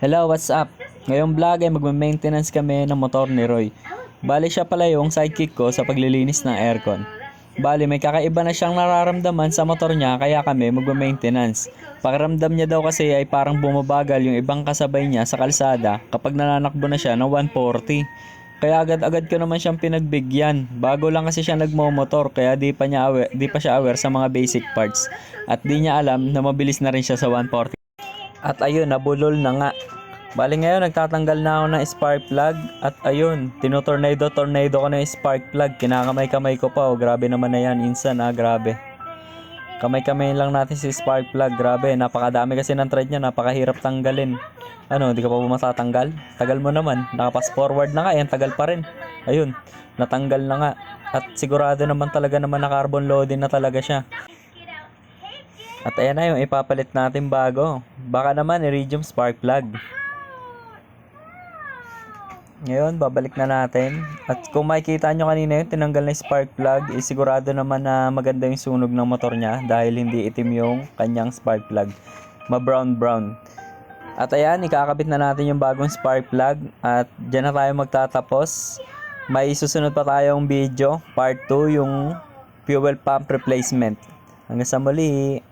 Hello, what's up? Ngayong vlog ay magme-maintenance kami ng motor ni Roy. Bali siya pala yung sidekick ko sa paglilinis ng aircon. Bali may kakaiba na siyang nararamdaman sa motor niya kaya kami magme-maintenance. Pakiramdam niya daw kasi ay parang bumabagal yung ibang kasabay niya sa kalsada kapag nananakbo na siya ng 140. Kaya agad-agad ko naman siyang pinagbigyan. Bago lang kasi siya nagmo-motor kaya di pa siya aware sa mga basic parts. At di niya alam na mabilis na rin siya sa 140. At ayun, nabulol na nga. Bali ngayon, nagtatanggal na ako ng spark plug. At ayun, tinutornado ko na yung spark plug. Kinakamay-kamay ko pa. Oh, grabe naman na yan. Insan grabe. Kamay-kamay lang natin si spark plug. Grabe, napakadami kasi ng thread niya. Napakahirap tanggalin. Ano, di ka pa ba matatanggal? Tagal mo naman. Nakapas forward na nga. Yan, tagal pa rin. Ayun, natanggal na nga. At sigurado naman talaga naman na carbon loading na talaga siya. At ayan na yung ipapalit natin bago. Baka naman iridium spark plug. Ngayon, babalik na natin. At kung makikita nyo kanina yun, tinanggal na yung spark plug, sigurado naman na maganda yung sunog ng motor niya dahil hindi itim yung kanyang spark plug. Ma-brown. At ayan, ikakabit na natin yung bagong spark plug. At dyan na tayo magtatapos. May susunod pa tayong video, part 2, yung fuel pump replacement. Hanggang sa muli.